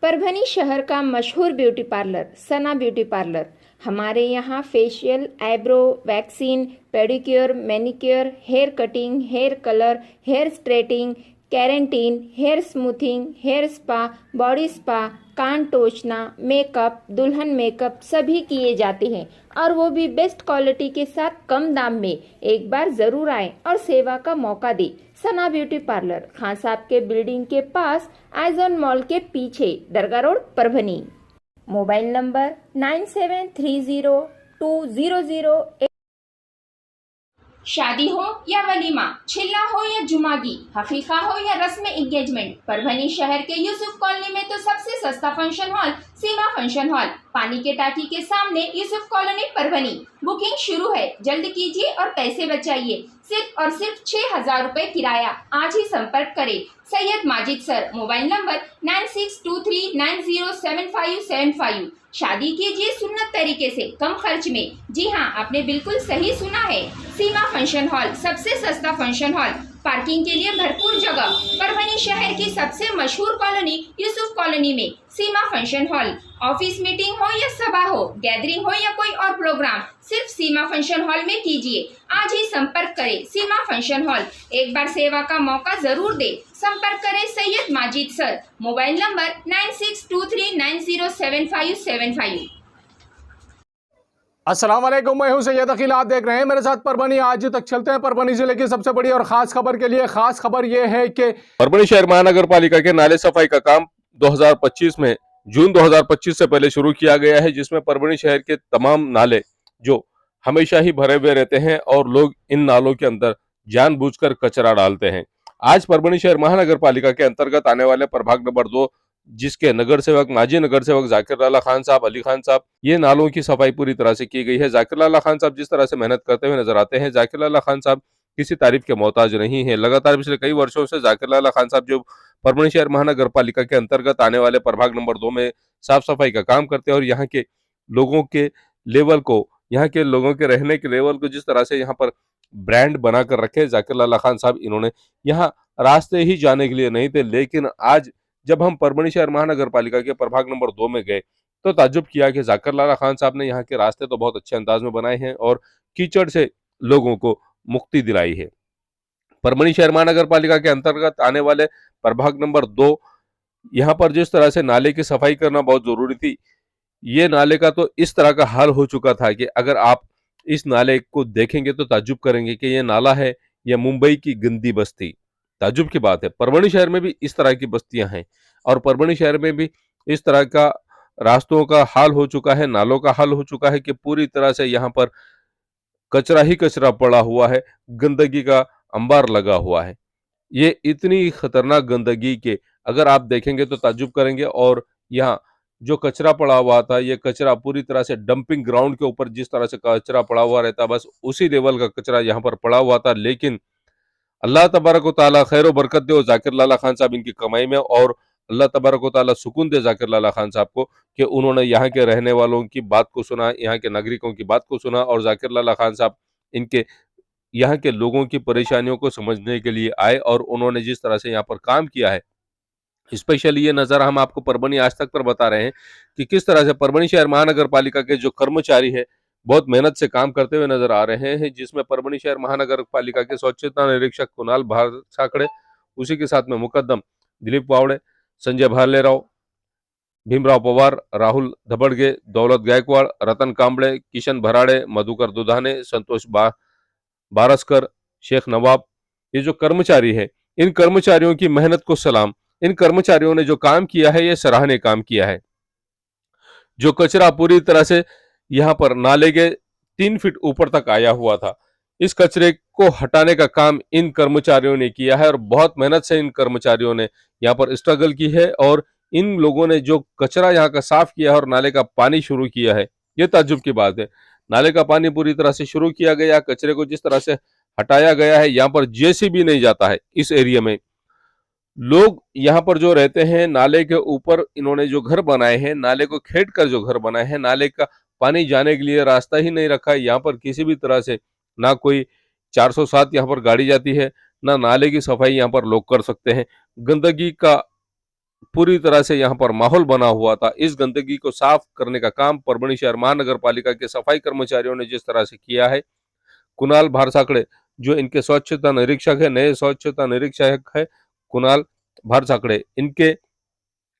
परभनी शहर का मशहूर beauty parlour Sana beauty parlour. हमारे यहाँ facial, eyebrow, waxing, pedicure, manicure, hair cutting, hair colour, hair straightening, keratin, hair smoothing, hair spa, body spa, कान टोचना, makeup, दुल्हन मेकअप सभी किए जाते हैं और वो भी बेस्ट क्वालिटी के साथ कम दाम में। एक बार जरूर आए और सेवा का मौका दे। सना ब्यूटी पार्लर, खान साहब के बिल्डिंग के पास, आइजॉन मॉल के पीछे, दरगाह रोड, परभनी। Mobile number 97302008। शादी हो या वलीमा, छिल्ला हो या जुमागी, हकीका हो या रस्म एंगेजमेंट, परभनी शहर के यूसुफ कॉलोनी में तो सबसे सस्ता फंक्शन हॉल सीमा फंक्शन हॉल, पानी के टाकी के सामने, यूसुफ कॉलोनी, परभनी। बुकिंग शुरू है, जल्द कीजिए और पैसे बचाइए। सिर्फ और सिर्फ 6,000 रुपए किराया। आज ही संपर्क करें Syed Majid sir. Mobile number 9623907575। शादी कीजिए सुन्नत तरीके से, कम खर्च में। जी हाँ, आपने बिल्कुल सही सुना है। सीमा फंक्शन हॉल, सबसे सस्ता फंक्शन हॉल, पार्किंग के लिए भरपूर जगह। परभनी शहर की सबसे मशहूर कॉलोनी यूसुफ कॉलोनी में सीमा फंक्शन हॉल। ऑफिस मीटिंग हो या सभा हो, गैदरिंग हो या कोई और प्रोग्राम, सिर्फ सीमा फंक्शन हॉल में कीजिए। आज ही संपर्क करें सीमा फंक्शन हॉल। एक बार सेवा का मौका जरूर दे। संपर्क करें Syed Majid sir. Mobile number 9623907575। अस्सलाम वालेकुम, मैं हूं सैयद अकील। आप देख रहे हैं मेरे साथ परभनी। आज तक चलते हैं परभनी जिले की सबसे बड़ी और खास खबर के लिए। खास खबर यह है कि परभनी शहर महानगर पालिका के नाले सफाई का काम 2025 में जून 2025 से पहले शुरू किया गया है, जिसमें परभनी शहर के तमाम नाले जो हमेशा ही भरे हुए रहते हैं और लोग इन नालों के अंदर जानबूझकर कचरा डालते हैं। आज परभनी शहर महानगर पालिका के अंतर्गत आने वाले प्रभाग नंबर 2, जिसके नगर सेवक, माजी नगर सेवक जाकिर लाला खान साहब, अली खान साहब, ये नालों की सफाई पूरी तरह से की गई है। जाकिर लाला खान साहब जिस तरह से मेहनत करते हुए नजर आते हैं, जाकिर लाला खान साहब किसी तारीफ के मोहताज नहीं है। लगातार पिछले कई वर्षों से जाकिर लाला खान साहब जो परभनी शहर महानगर पालिका के अंतर्गत आने वाले प्रभाग नंबर 2 में साफ सफाई का काम करते हैं और यहाँ के लोगों के लेवल को, यहाँ के लोगों के रहने के लेवल को जिस तरह से यहाँ पर ब्रांड बनाकर रखे जाकिर लाला खान साहब, इन्होंने यहाँ रास्ते ही जाने के लिए नहीं थे, लेकिन आज जब हम परभनी शहर महानगर पालिका के प्रभाग नंबर 2 में गए तो ताज्जुब किया कि जाकिर लाला खान साहब ने यहाँ के रास्ते तो बहुत अच्छे अंदाज में बनाए हैं और कीचड़ से लोगों को मुक्ति दिलाई है। परभनी शहर महानगर पालिका के अंतर्गत आने वाले प्रभाग नंबर 2, यहाँ पर जिस तरह से नाले की सफाई करना बहुत जरूरी थी, ये नाले का तो इस तरह का हाल हो चुका था कि अगर आप इस नाले को देखेंगे तो ताज्जुब करेंगे कि ये नाला है या मुंबई की गंदी बस्ती। ताज्जुब की बात है, परभनी शहर में भी इस तरह की बस्तियां हैं और परभनी शहर में भी इस तरह का रास्तों का हाल हो चुका है, नालों का हाल हो चुका है कि पूरी तरह से यहाँ पर कचरा ही कचरा पड़ा हुआ है, गंदगी का अंबार लगा हुआ है। ये इतनी खतरनाक गंदगी के अगर आप देखेंगे तो ताज्जुब करेंगे। और यहाँ जो कचरा पड़ा हुआ था, ये कचरा पूरी तरह से डंपिंग ग्राउंड के ऊपर जिस तरह से कचरा पड़ा हुआ रहता, बस उसी लेवल का कचरा यहाँ पर पड़ा हुआ था। लेकिन अल्लाह तबारक व तआला खैर बरकत दे जाकिर लाला खान साहब इनकी कमाई में, और अल्लाह तबारक व तआला सुकून दे जाकिर लाला खान साहब को कि उन्होंने यहाँ के रहने वालों की बात को सुना, यहाँ के नागरिकों की बात को सुना और जाकिर लाला खान साहब इनके यहाँ के लोगों की परेशानियों को समझने के लिए आए और उन्होंने जिस तरह से यहाँ पर काम किया है, स्पेशली ये नजर हम आपको परभनी आज तक पर बता रहे हैं कि किस तरह से परभनी शहर महानगर पालिका के जो कर्मचारी है बहुत मेहनत से काम करते हुए नजर आ रहे हैं, जिसमें परभनी शहर महानगर पालिका के स्वच्छता निरीक्षक कुणाल भाषाकड़े, उसी के साथ में मुकद्दम दिलीप वावड़े, संजय भालेराव, भीमराव पवार, राहुल धबड़गे, दौलत गायकवाड़, रतन कांबड़े, किशन भराड़े, मधुकर दुधाने, संतोष बारसकर, शेख नवाब, ये जो कर्मचारी है, इन कर्मचारियों की मेहनत को सलाम। इन कर्मचारियों ने जो काम किया है ये सराहनीय काम किया है। जो कचरा पूरी तरह से यहाँ पर नाले के 3 फीट ऊपर तक आया हुआ था, इस कचरे को हटाने का काम इन कर्मचारियों ने किया है और बहुत मेहनत से इन कर्मचारियों ने यहाँ पर स्ट्रगल की है और इन लोगों ने जो कचरा यहाँ का साफ किया है और नाले का पानी शुरू किया है, ये ताज्जुब की बात है। नाले का पानी पूरी तरह से शुरू किया गया, कचरे को जिस तरह से हटाया गया है, यहाँ पर जेसीबी नहीं जाता है। इस एरिया में लोग यहाँ पर जो रहते हैं, नाले के ऊपर इन्होंने जो घर बनाए हैं, नाले को खेद कर जो घर बनाए हैं, नाले का पानी जाने के लिए रास्ता ही नहीं रखा है। यहाँ पर किसी भी तरह से ना कोई 407 यहाँ पर गाड़ी जाती है, ना नाले की सफाई यहाँ पर लोग कर सकते हैं। गंदगी का पूरी तरह से यहाँ पर माहौल बना हुआ था। इस गंदगी को साफ करने का काम परभणी शहर महानगर पालिका के सफाई कर्मचारियों ने जिस तरह से किया है, कुणाल भारसाकड़े जो इनके स्वच्छता निरीक्षक है, नए स्वच्छता निरीक्षक है कुणाल भारसाकड़े, इनके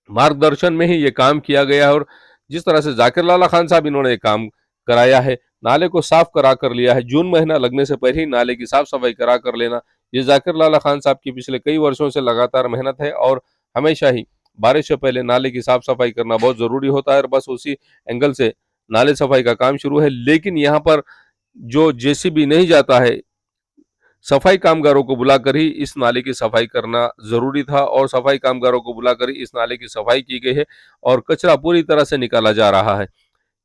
मार्गदर्शन में ही ये काम किया गया है। और जिस तरह से जाकिर लाला खान साहब इन्होंने ये काम कराया है, नाले को साफ करा कर लिया है, जून महीना लगने से पहले ही नाले की साफ सफाई करा कर लेना, ये जाकिर लाला खान साहब की पिछले कई वर्षों से लगातार मेहनत है। और हमेशा ही बारिश से पहले नाले की साफ सफाई करना बहुत जरूरी होता है और बस उसी एंगल से नाले सफाई का काम शुरू है। लेकिन यहाँ पर जो जेसीबी नहीं जाता है, सफाई कामगारों को बुलाकर ही इस नाले की सफाई करना जरूरी था और सफाई कामगारों को बुलाकर ही इस नाले की सफाई की गई है और कचरा पूरी तरह से निकाला जा रहा है।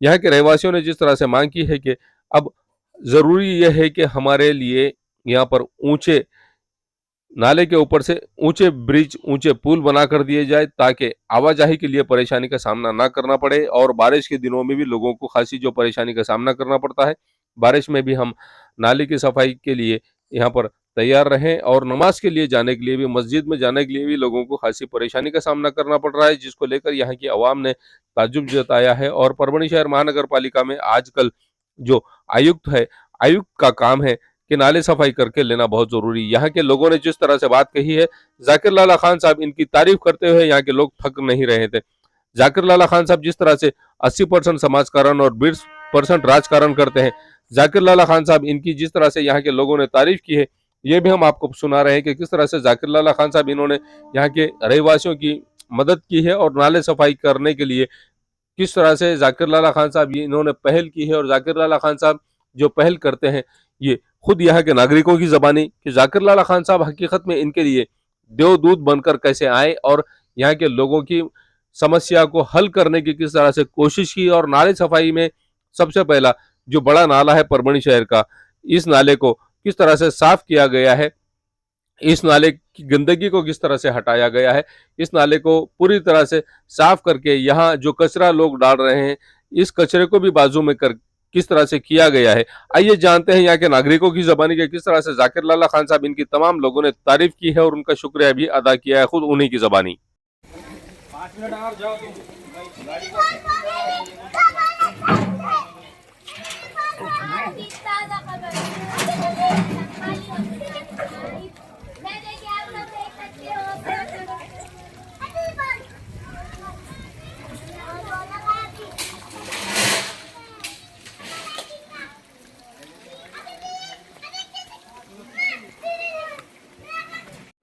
यहाँ के रहवासियों ने जिस तरह से मांग की है कि अब जरूरी यह है कि हमारे लिए यहाँ पर ऊंचे नाले के ऊपर से ऊंचे ब्रिज, ऊंचे पुल बना कर दिए जाए ताकि आवाजाही के लिए परेशानी का सामना ना करना पड़े। और बारिश के दिनों में भी लोगों को खासी जो परेशानी का सामना करना पड़ता है, बारिश में भी हम नाले की सफाई के लिए यहाँ पर तैयार रहें। और नमाज के लिए जाने के लिए भी, मस्जिद में जाने के लिए भी लोगों को खासी परेशानी का सामना करना पड़ रहा है, जिसको लेकर यहाँ की आवाम ने ताज्जुब जताया है। और परभणी शहर महानगर पालिका में आजकल जो आयुक्त है, आयुक्त का काम है कि नाले सफाई करके लेना बहुत जरूरी। यहाँ के लोगों ने जिस तरह से बात कही है, जाकिर लाला खान साहब इनकी तारीफ करते हुए यहाँ के लोग थक नहीं रहे थे। जाकिर लाला खान साहब जिस तरह से 80% समाजकारण और 20% राजकारण करते हैं, जाकिर लाला खान साहब इनकी जिस तरह से यहाँ के लोगों ने तारीफ की है, ये भी हम आपको सुना रहे हैं कि किस तरह से जाकिर लाला खान साहब इन्होंने यहाँ के रहवासियों की मदद की है और नाले सफाई करने के लिए किस तरह से जाकिर लाला खान साहब ये इन्होंने पहल की है। और जाकिर लाला खान साहब जो पहल करते हैं, ये खुद यहाँ के नागरिकों की जबानी कि जाकिर लाला खान साहब हकीकत में इनके लिए देवदूत बनकर कैसे आए और यहाँ के लोगों की समस्या को हल करने की किस तरह से कोशिश की। और नाले सफाई में सबसे पहला जो बड़ा नाला है परभणी शहर का, इस नाले को किस तरह से साफ किया गया है, इस नाले की गंदगी को किस तरह से हटाया गया है, इस नाले को पूरी तरह से साफ करके यहाँ जो कचरा लोग डाल रहे हैं, इस कचरे को भी बाजू में कर किस तरह से किया गया है। आइए जानते हैं यहाँ के नागरिकों की जबानी के किस तरह से जाकिर लाला खान साहब इनकी तमाम लोगों ने तारीफ की है और उनका शुक्रिया भी अदा किया है खुद उन्हीं की जबानी।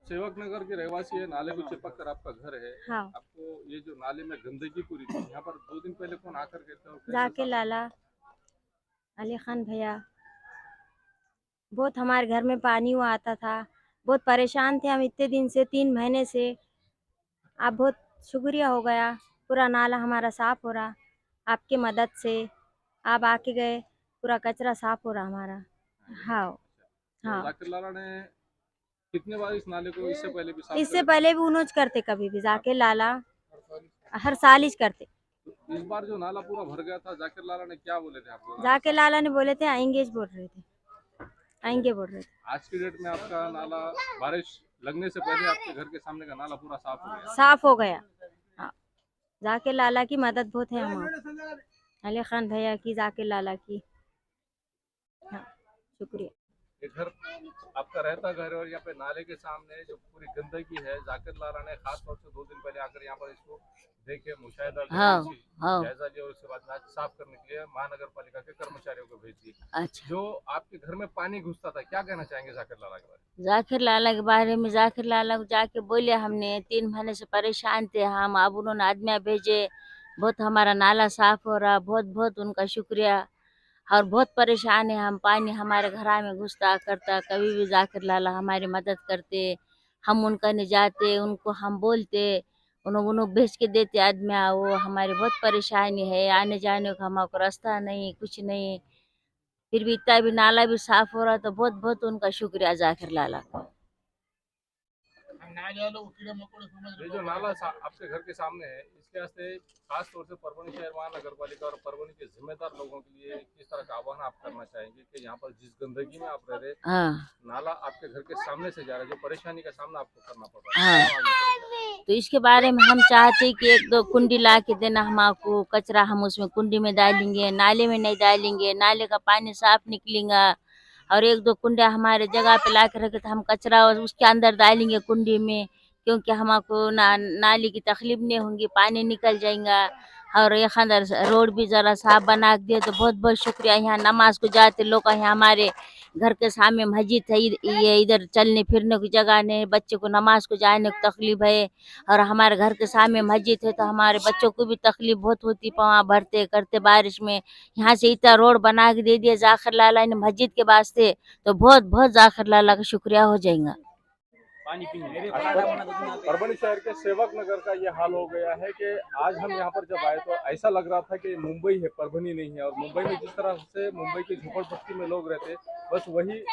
सेवक नगर के रहवासी है, नाले को चिपक कर आपका घर है। हाँ। आपको ये जो नाले में गंदगी पूरी थी, यहाँ पर 2 दिन पहले कौन आकर गए थे? जाकिर लाला, अली खान भैया, बहुत हमारे घर में पानी हुआ आता था, बहुत परेशान थे हम इतने दिन से, 3 महीने से। आप बहुत शुक्रिया हो गया, पूरा नाला हमारा साफ हो रहा आपकी मदद से। आप आके गए, पूरा कचरा साफ हो रहा हमारा। हाँ हाँ। जाकिर लाला ने कितने बार इस नाले को इससे पहले भी साफ इससे पहले भी उन्होंने करते, कभी भी जाकिर लाला हर साल ही करते। इस बार जो नाला पूरा भर गया था, जाकिर लाला ने क्या बोले थे आपको? जाकिर लाला ने बोले थे आएंगे, बोल रहे थे आएंगे बोल रहे थे। आज की डेट में आपका नाला बारिश लगने से पहले आपके घर के सामने का नाला पूरा साफ हो गया? साफ हो गया। हाँ, जाकिर लाला की मदद बहुत है हमारे, अली खान भैया की, जाकिर लाला की। हाँ, शुक्रिया। ये घर आपका रहता घर है और यहाँ पे नाले के सामने जो पूरी गंदगी है, जाकिर लाला ने खास तौर से 2 दिन पहले आकर यहाँ पर इसको देखे, मुशाहिदा जायजा लिया और उसके बाद नाले साफ करने के लिए महानगर पालिका के कर्मचारियों को भेज दिए। अच्छा, जो आपके घर में पानी घुसता था, क्या कहना चाहेंगे जाकिर लाला के बारे में? जाकिर लाला के बारे में जाकिर लाला को जाके बोले, हमने 3 महीने से परेशान थे हम, अब उन्होंने आदमियाँ भेजे, बहुत हमारा नाला साफ हो रहा, बहुत बहुत उनका शुक्रिया। और बहुत परेशान है हम, पानी हमारे घर में घुसता करता, कभी भी जाकिर लाला हमारी मदद करते, हम उनका नहीं जाते, उनको हम बोलते, उन्होंने भेज के देते आदमियाँ। वो हमारी बहुत परेशानी है, आने जाने का हमको रास्ता नहीं, कुछ नहीं, फिर भी इतना भी नाला भी साफ हो रहा, तो बहुत बहुत उनका शुक्रिया जाकिर लाला का। ये जो नाला आपके घर के सामने है, इसके वास्ते खास तौर से परभणी शहर महानगर पालिका और परभणी के जिम्मेदार लोगों के लिए किस तरह का आह्वान आप करना चाहेंगे कि यहाँ पर जिस गंदगी में आप रह रहे, हाँ नाला आपके घर के सामने से जा रहा है, जो परेशानी का सामना आपको करना पड़ रहा है, हाँ। क्या आगे करेंगे? तो इसके बारे में हम चाहते हैं कि एक दो कुंडी ला के देना हमको, कचरा हम उसमें कुंडी में डालेंगे, नाले में नहीं डालेंगे, नाले का पानी साफ निकलेगा। और एक दो कुंडा हमारे जगह पे ला के रखे तो हम कचरा उसके अंदर डालेंगे कुंडी में, क्योंकि हमको नाली की तकलीफ नहीं होगी, पानी निकल जाएगा। और एक अंदर रोड भी ज़रा साफ बना दिए तो बहुत बहुत शुक्रिया। यहाँ नमाज को जाते लोग, यहाँ हमारे घर के सामने मस्जिद है, ये इधर चलने फिरने की जगह नहीं, बच्चे को नमाज को जाने की तकलीफ है। और हमारे घर के सामने मस्जिद है तो हमारे बच्चों को भी तकलीफ बहुत होती, पाँव भरते करते बारिश में। यहाँ से इतना रोड बना के दे दिया जाकिर लाला ने मस्जिद के वास्ते, तो बहुत बहुत जाकिर लाला का शुक्रिया हो जाएगा। परभणी शहर के सेवक नगर का ये हाल हो गया है कि आज हम यहाँ पर जब आए तो ऐसा लग रहा था कि मुंबई है, परभणी नहीं है। और मुंबई में जिस तरह से मुंबई की झोपड़पट्टी में लोग रहते बस वही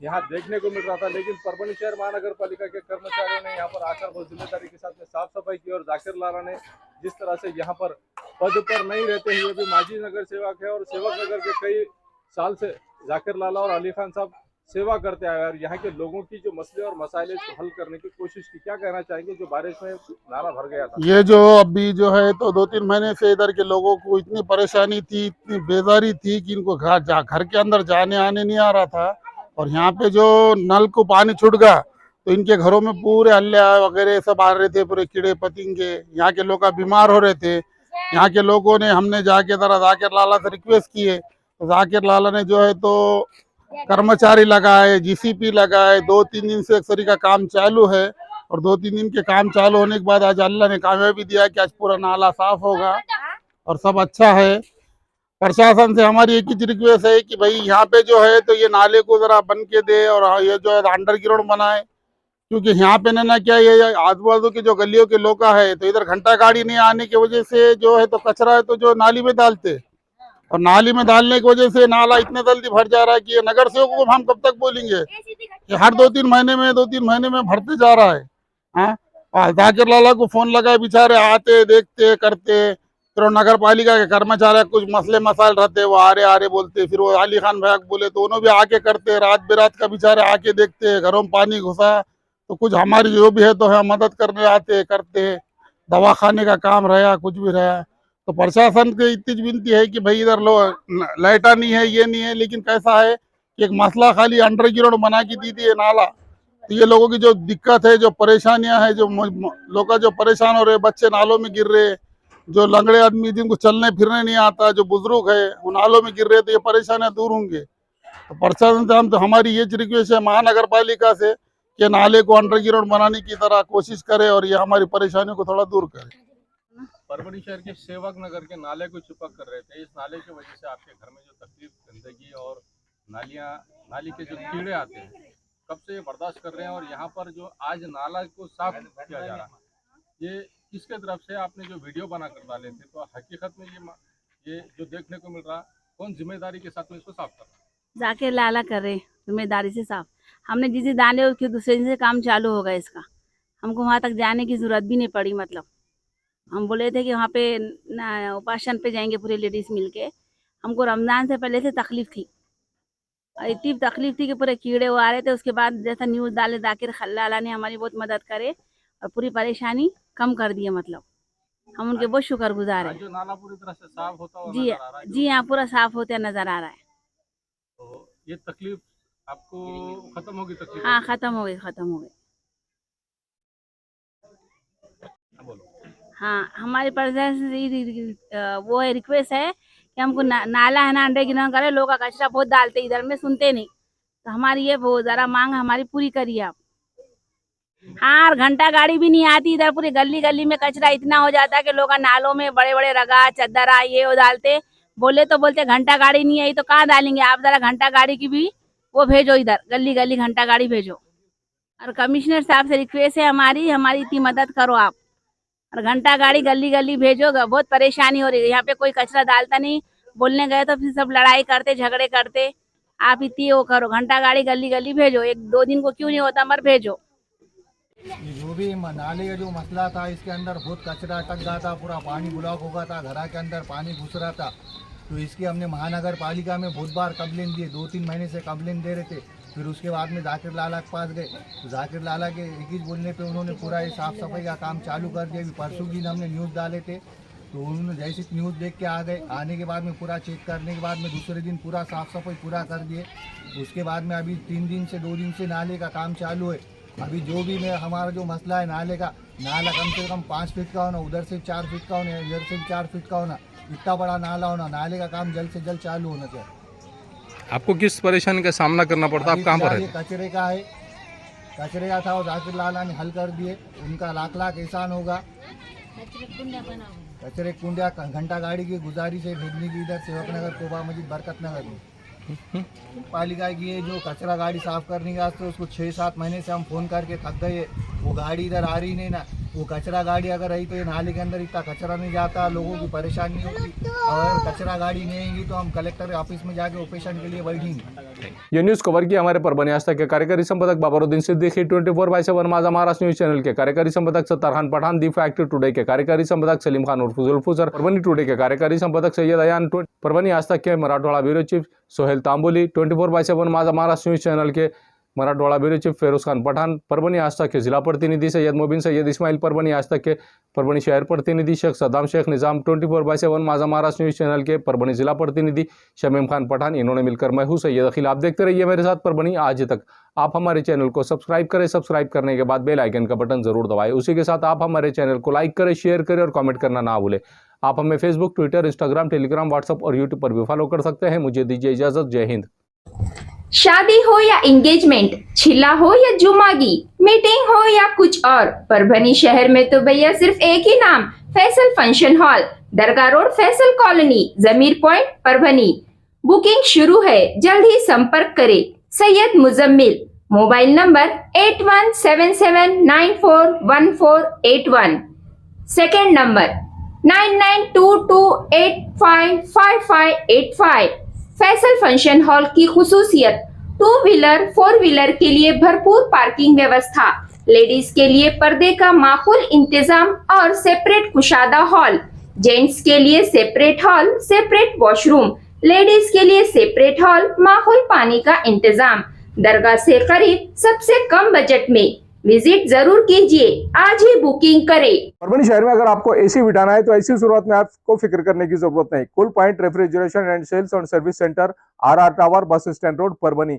यहाँ देखने को मिल रहा था। लेकिन परभणी शहर महानगर पालिका के कर्मचारियों ने यहाँ पर आकर बहुत जिम्मेदारी के साथ में साफ सफाई की। और जाकिर लाला ने जिस तरह से यहाँ पर पद पर नहीं रहते हुए भी माजी नगर सेवक है और सेवक नगर के कई साल से जाकिर लाला और अली खान साहब सेवा करते आए और यहाँ के लोगों की जो मसले और मसाइल को हल करने की कोशिश की। क्या कहना चाहेंगे जो बारिश में नाला भर गया था? ये जो अभी जो है तो 2-3 महीने से इधर के लोगों को इतनी परेशानी थी, इतनी बेजारी थी कि इनको घर के अंदर जाने आने नहीं आ रहा था। और यहाँ पे जो नल को पानी छूट गया तो इनके घरों में पूरे हल्ले वगैरह सब आ रहे थे, पूरे कीड़े पतिंगे। यहाँ के लोग बीमार हो रहे थे। यहाँ के लोगों ने हमने जाके जरा जाकिर लाला से रिक्वेस्ट किए तो जाकिर लाला ने जो है तो कर्मचारी लगाए, जीसीपी लगाए। 2-3 दिन से एक्सरी का काम चालू है और 2-3 दिन के काम चालू होने के बाद आज अल्लाह ने कामयाबी दिया कि आज पूरा नाला साफ होगा और सब अच्छा है। प्रशासन से हमारी एक ही रिक्वेस्ट है कि भाई यहाँ पे जो है तो ये नाले को जरा बन के दे और ये जो है अंडरग्राउंड बनाए, क्योंकि यहाँ पे ना क्या ये आजू बाजू के जो गलियों के लोग है तो इधर घंटा गाड़ी नहीं आने की वजह से जो है तो कचरा है तो जो नाली में डालते और नाली में डालने की वजह से नाला इतने जल्दी भर जा रहा है कि ये नगर सेवकों को हम कब तक बोलेंगे कि हर 2-3 महीने में भरते जा रहा है। हाँ, जाकिर लाला को फोन लगाए, बेचारे आते देखते करते। फिर नगर पालिका के कर्मचारी कुछ मसले मसाइल रहते वो आ रहे बोलते, फिर वो अली खान भाई बोले तो उन्होंने भी आके करते, रात बेरात का बेचारे आके देखते, घरों में पानी घुसा तो कुछ हमारी जो भी है तो है मदद करने आते करते, दवा खाने का काम रहा कुछ भी रहा। तो प्रशासन की इतनी विनती है कि भाई इधर लाइटा नहीं है, ये नहीं है, लेकिन कैसा है कि एक मसला खाली अंडरग्राउंड बना के दी थी नाला। तो ये लोगों की जो दिक्कत है, जो परेशानियां हैं, जो लोग जो परेशान हो रहे, बच्चे नालों में गिर रहे, जो लंगड़े आदमी जिनको चलने फिरने नहीं आता, जो बुजुर्ग है वो नालों में गिर रहे, तो ये परेशानियां दूर होंगे। तो प्रशासन से हम तो हमारी ये रिक्वेस्ट है महानगर पालिका से कि नाले को अंडरग्राउंड बनाने की तरह कोशिश करे और ये हमारी परेशानियों को थोड़ा दूर करे। परभणी शहर के सेवक नगर के नाले को चिपक कर रहे थे। इस नाले की वजह से आपके घर में जो तकलीफ, गंदगी और नाली के जो कीड़े आते हैं कब से ये बर्दाश्त कर रहे हैं। और यहाँ पर जो आज नाला को साफ किया जा रहा है, ये किसके तरफ से आपने जो वीडियो बना कर डाले थे, तो हकीकत में ये जो देखने को मिल रहा, कौन जिम्मेदारी के साथ में इसको साफ कर रहा? जाकिर लाला कर रहे जिम्मेदारी से साफ। हमने जिसे डाले उसके दूसरे दिन से काम चालू होगा इसका, हमको वहाँ तक जाने की जरूरत भी नहीं पड़ी। मतलब हम बोले थे कि वहाँ पे उपासन पे जाएंगे पूरे लेडीज़ मिलके। हमको रमज़ान से पहले से तकलीफ़ थी, इतनी तकलीफ़ थी कि पूरे कीड़े वो आ रहे थे। उसके बाद जैसा न्यूज़ डाले जाकिर लाला ने हमारी बहुत मदद करे और पूरी परेशानी कम कर दी है। मतलब हम उनके बहुत शुक्रगुजार हैं। जो नाला पूरी तरह से साफ होता हुआ जी नजर आ रहा है, जी हाँ, पूरा साफ होते नज़र आ रहा है। तो ये तकलीफ आपको खत्म होगी? तकलीफ हाँ, ख़त्म हो गई। हाँ, हमारे प्रशासन से वो है रिक्वेस्ट है कि हमको नाला है ना अंडरग्राउंड करे। लोग का कचरा बहुत डालते इधर में, सुनते नहीं। तो हमारी ये वो ज़रा मांग हमारी पूरी करिए आप। हाँ, और घंटा गाड़ी भी नहीं आती इधर। पूरी गली गली में कचरा इतना हो जाता है कि लोग नालों में बड़े बड़े रगा चद्दरा ये वो डालते। बोले तो बोलते घंटा गाड़ी नहीं आई तो कहाँ डालेंगे आप? ज़रा घंटा गाड़ी की भी वो भेजो, इधर गली गली घंटा गाड़ी भेजो। और कमिश्नर साहब से रिक्वेस्ट है हमारी इतनी मदद करो आप और घंटा गाड़ी गली गली भेजो। बहुत परेशानी हो रही है, यहाँ पे कोई कचरा डालता नहीं। बोलने गए तो फिर सब लड़ाई करते झगड़े करते। आप इतनी वो करो, घंटा गाड़ी गली गली भेजो। 1-2 दिन को क्यों नहीं होता मगर भेजो। जो भी नाले का जो मसला था, इसके अंदर बहुत कचरा अटक गया था, पूरा पानी ब्लॉक हो गया था, घर के अंदर पानी घुस रहा था। तो इसकी हमने महानगर पालिका में बहुत बार कंप्लेन दिए, 2-3 महीने से कंप्लेन दे रहे थे। फिर उसके बाद में जाकिर लाला के पास गए, तो जाकिर लाला के एक ही बोलने पे उन्होंने पूरा ये साफ़ सफाई का काम चालू कर दिया। अभी परसों दिन हमने न्यूज़ डाले थे, तो उन्होंने जैसे न्यूज़ देख के आ गए, आने के बाद में पूरा चेक करने के बाद में दूसरे दिन पूरा साफ़ सफाई पूरा कर दिए। उसके बाद में अभी 2 दिन से नाले का काम चालू है। अभी जो भी में हमारा जो मसला है नाले का, नाला कम से कम 5 फीट का होना, उधर से 4 फीट का होना, इधर से 4 फीट का होना, इतना बड़ा नाला होना, नाले का काम जल्द से जल्द चालू होना चाहिए। आपको किस परेशानी का सामना करना पड़ता है? आप कहाँ पर अभी है? कचरे का है, कचरे का था, वो जाकिर लाला ने हल कर दिए, उनका लाख लाख एहसान होगा। कचरे कुंडिया घंटा गाड़ी की गुजारिश है भेजने की इधर सेवक नगर, कोबा मस्जिद, बरकत नगर में। पालिका की ये जो कचरा गाड़ी साफ करने के वास्ते उसको 6-7 महीने से हम फ़ोन करके थक गए, वो गाड़ी इधर आ रही नहीं ना। वो कचरा गाड़ी अगर रही तो ये नाले के अंदर इतना कचरा नहीं जाता, लोगों की परेशानी होती। और कचरा गाड़ी नहीं आएगी तो हम कलेक्टर ऑफिस में जाके ऑपरेशन के लिए बैठेंगे। ये न्यूज कवर किया हमारे परभणी आज तक के कार्यकारी संपादक बाबरुद्दीन सिद्दीकी, 24/7 माझा महाराष्ट्र न्यूज चैनल के कार्यकारी संपादक Sattar Khan Pathan, the fact today के कार्यकारी संपादक सलीम खान उर्फ जुल्फुसर, परभणी टुडे के कार्यकारी संपादक सैयद अयान, परभणी आज तक के मराठवाड़ा ब्यूरो चीफ सोहेल तांबोली, 24/7 माझा महाराष्ट्र न्यूज चैनल के मराठवाड़ा ब्यूरो चीफ फेरोज खान पठान, परभणी आज तक के जिला प्रतिनिधि सैयद मुबीन सैयद इस्माइल, परभणी आज तक के परभणी शहर प्रतिनिधि शेख सद्दाम शेख निजाम, 24/7 माझा महाराष्ट्र न्यूज चैनल के परभणी जिला प्रतिनिधि शमीम खान पठान, इन्होंने मिलकर मैं हूं सैयद अखिल। आप देखते रहिए मेरे साथ परभणी आज तक। आप हमारे चैनल को सब्सक्राइब करें, सब्सक्राइब करने के बाद बेल आइकन का बटन जरूर दबाएं। उसी के साथ आप हमारे चैनल को लाइक करें, शेयर करें और कमेंट करना ना भूलें। आप हमें Facebook, Twitter, Instagram, Telegram, WhatsApp और यूट्यूब पर भी फॉलो कर सकते हैं। मुझे दीजिए इजाजत। जय हिंद। शादी हो या एंगेजमेंट, छिला हो या जुमागी, मीटिंग हो या कुछ और, परभणी शहर में तो भैया सिर्फ एक ही नाम, फैसल फंक्शन हॉल, दरगाह रोड, फैसल कॉलोनी, जमीर पॉइंट, परभणी। बुकिंग शुरू है, जल्द ही संपर्क करें। Syed Muzammil, mobile number 8177941481, second number 9922855585। Faisal function hall की खुसूसियत, 2 व्हीलर 4 व्हीलर के लिए भरपूर पार्किंग व्यवस्था, लेडीज के लिए पर्दे का माकूल इंतजाम और सेपरेट कुशादा हॉल, जेंट्स के लिए separate hall, separate washroom, ladies के लिए सेपरेट हॉल, माकूल पानी का इंतजाम, दरगाह से करीब, सबसे कम बजट में। विजिट जरूर कीजिए, आज ही बुकिंग करें। परभणी शहर में अगर आपको एसी बिठाना है तो ऐसी शुरुआत में आपको फिक्र करने की जरूरत नहीं। Cool point refrigeration and sales और service centre, RR tower, bus stand road, Parbhani.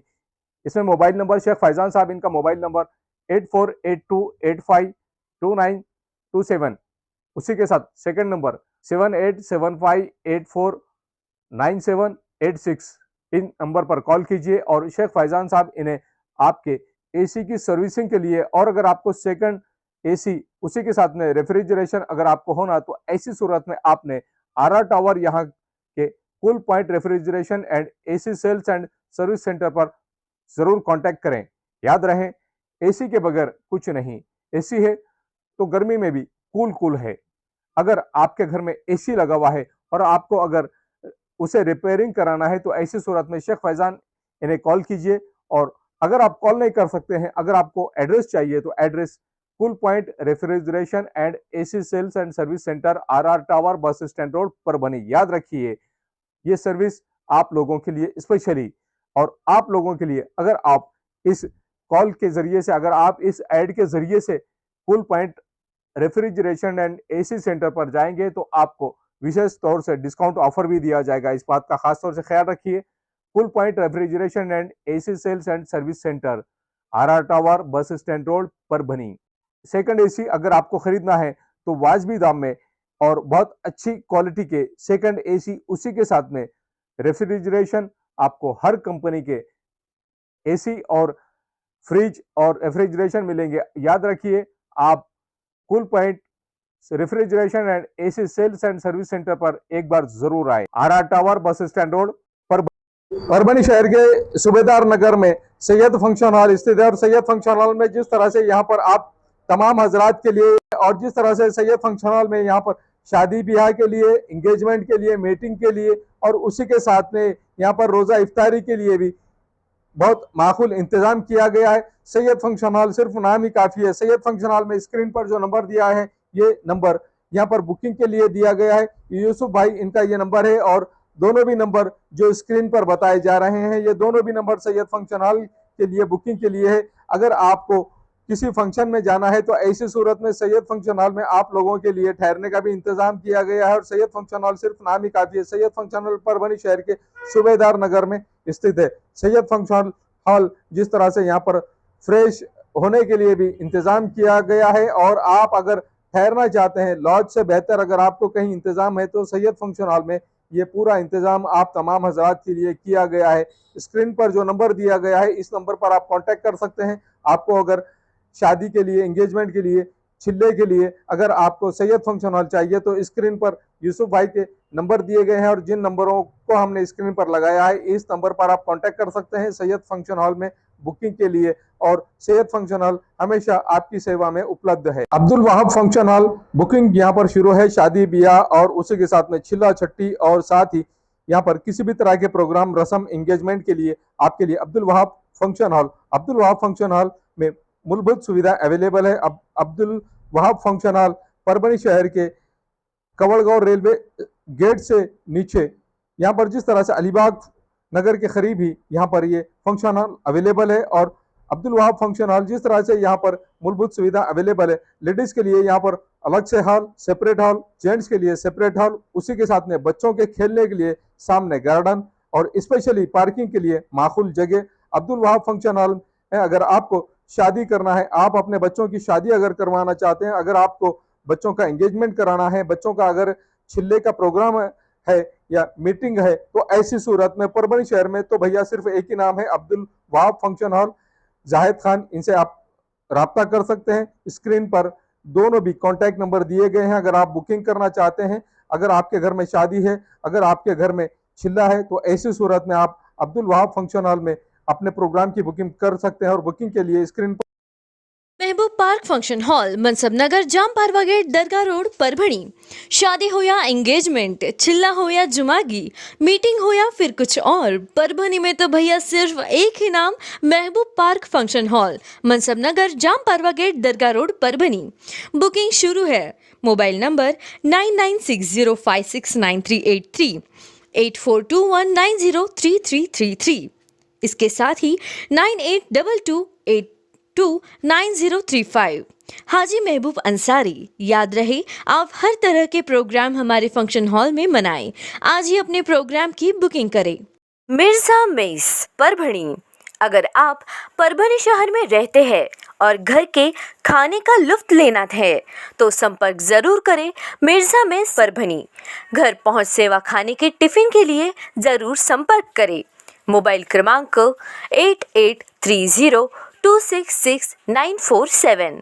इसमें मोबाइल नंबर शेख फैजान साहब, इनका मोबाइल नंबर 8482852927। उसी के साथ सेकंड नंबर 7875849786। इन नंबर पर कॉल कीजिए और शेख फैजान साहब इन्हें आपके एसी की सर्विसिंग के लिए, और अगर आपको सेकंड एसी उसी के साथ में रेफ्रिजरेशन अगर आपको होना तो ऐसी सूरत में आपने RR टावर यहाँ के cool point refrigeration and AC sales and service centre पर जरूर कांटेक्ट करें। याद रहे, एसी के बगैर कुछ नहीं। एसी है तो गर्मी में भी कूल है। अगर आपके घर में एसी लगा हुआ है और आपको अगर उसे रिपेयरिंग कराना है तो ऐसी सूरत में शेख फैजान इन्हें कॉल कीजिए। और अगर आप कॉल नहीं कर सकते हैं, अगर आपको एड्रेस चाहिए तो address cool point refrigeration and AC sales and service centre, RR tower, bus stand road, Parbhani. याद रखिए, ये सर्विस आप लोगों के लिए स्पेशली, और आप लोगों के लिए अगर आप इस कॉल के जरिए से, अगर आप इस ऐड के जरिए से cool point refrigeration and AC centre पर जाएंगे तो आपको विशेष तौर से डिस्काउंट ऑफर भी दिया जाएगा। इस बात का खास तौर से ख्याल रखिए। Cool point refrigeration and AC sales and service centre, RR tower, bus stand road, Parbhani. Second AC अगर आपको खरीदना है तो वाजबी दाम में और बहुत अच्छी क्वालिटी के सेकंड एसी, उसी के साथ में रेफ्रिजरेशन, आपको हर कंपनी के एसी और फ्रिज और रेफ्रिजरेशन मिलेंगे। याद रखिए, आप cool point refrigeration and AC sales and service centre पर एक बार जरूर आए। RR tower, bus stand road, Parbhani शहर के सूबेदार नगर में सैयद फंक्शन हॉल स्थित है। और सैयद फंक्शन हॉल में जिस तरह से यहाँ पर आप तमाम हजरात के लिए, और जिस तरह से सैयद फंक्शन हॉल में यहाँ पर शादी ब्याह के लिए, एंगेजमेंट के लिए, मीटिंग के लिए, और उसी के साथ में यहाँ पर रोजा इफ्तारी के लिए भी बहुत माकूल इंतजाम किया गया है। सैयद फंक्शन हॉल सिर्फ नाम ही काफी है। सैयद फंक्शन हॉल में स्क्रीन पर जो नंबर दिया है, ये नंबर यहाँ पर बुकिंग के लिए दिया गया है। यूसुफ भाई इनका ये नंबर है, और दोनों भी नंबर जो स्क्रीन पर बताए जा रहे हैं, ये दोनों भी नंबर सैयद फंक्शन हॉल के लिए बुकिंग के लिए है। अगर आपको किसी फंक्शन में जाना है तो ऐसी सूरत में सैयद फंक्शन हॉल में आप लोगों के लिए ठहरने का भी इंतजाम किया गया है और सैयद फंक्शन हॉल सिर्फ नाम ही काफी है। सैयद फंक्शन हॉल परभनी शहर के सूबेदार नगर में स्थित है। सैयद फंक्शन हॉल जिस तरह से यहाँ पर फ्रेश होने के लिए भी इंतजाम किया गया है और आप अगर ठहरना चाहते हैं लॉज से बेहतर अगर आपको कहीं इंतजाम है तो सैयद फंक्शन हॉल में ये पूरा इंतजाम आप तमाम हजरात के लिए किया गया है। स्क्रीन पर जो नंबर दिया गया है इस नंबर पर आप कांटेक्ट कर सकते हैं। आपको अगर शादी के लिए, एंगेजमेंट के लिए, छिल्ले के लिए अगर आपको सैयद फंक्शन हॉल चाहिए तो स्क्रीन पर यूसुफ भाई के नंबर दिए गए हैं और जिन नंबरों को हमने स्क्रीन पर लगाया है इस नंबर पर आप कांटेक्ट कर सकते हैं सैयद फंक्शन हॉल में बुकिंग के लिए। और सैयद फंक्शन हॉल हमेशा आपकी सेवा में उपलब्ध है। Abdul Wahab function hall booking यहाँ पर शुरू है। शादी ब्याह और उसी के साथ में छिल्ला छट्टी और साथ ही यहाँ पर किसी भी तरह के प्रोग्राम, रस्म, एंगेजमेंट के लिए आपके लिए अब्दुल वहाब फंक्शन हॉल में मूलभूत सुविधा अवेलेबल है। अब अब्दुल वहाब फंक्शन हॉल परभनी शहर के कवड़गांव रेलवे गेट से नीचे यहाँ पर जिस तरह से अलीबाग नगर के करीब ही यहाँ पर ये फंक्शन हॉल अवेलेबल है। और अब्दुल वहाब फंक्शन हॉल जिस तरह से यहाँ पर मूलभूत सुविधा अवेलेबल है, लेडीज के लिए यहाँ पर अलग से हॉल, सेपरेट हॉल, जेंट्स के लिए सेपरेट हॉल, उसी के साथ में बच्चों के खेलने के लिए सामने गार्डन और स्पेशली पार्किंग के लिए माकूल जगह अब्दुल वहाब फंक्शन हॉल है। अगर आपको शादी करना है, आप अपने बच्चों की शादी अगर करवाना चाहते हैं, अगर आपको बच्चों का एंगेजमेंट कराना है, बच्चों का अगर छिल्ले का प्रोग्राम है या मीटिंग है तो ऐसी सूरत में परभनी शहर में तो भैया सिर्फ एक ही नाम है अब्दुल वहाब फंक्शन हॉल, जाहिद खान। इनसे आप राब्ता कर सकते हैं। स्क्रीन पर दोनों भी कॉन्टैक्ट नंबर दिए गए हैं। अगर आप बुकिंग करना चाहते हैं, अगर आपके घर में शादी है, अगर आपके घर में छिल्ला है तो ऐसी सूरत में आप अब्दुल वहाब फंक्शन हॉल में अपने प्रोग्राम की बुकिंग कर सकते हैं। और बुकिंग के लिए स्क्रीन पर महबूब पार्क फंक्शन हॉल, मनसब नगर, जाम पारवा गेट, दरगाह रोड, परभणी। शादी हो या एंगेजमेंट, छिल्ला हो या जुमागी, मीटिंग हो या फिर कुछ और, परभणी में तो भैया सिर्फ एक ही नाम, महबूब पार्क फंक्शन हॉल, मनसब नगर, जाम पारवा गेट, दरगाह रोड, परभणी। बुकिंग शुरू है। Mobile number 9960569383, 8421903333। इसके साथ ही 9822829035। हाजी महबूब अंसारी। याद रहे, आप हर तरह के प्रोग्राम हमारे फंक्शन हॉल में मनाएं। आज ही अपने प्रोग्राम की बुकिंग करें। मिर्जा मेस, परभणी। अगर आप परभणी शहर में रहते हैं और घर के खाने का लुत्फ लेना है तो संपर्क जरूर करें मिर्जा मेस, परभणी। घर पहुंच सेवा खाने के टिफिन के लिए जरूर संपर्क करें। मोबाइल क्रमांक 8830266947।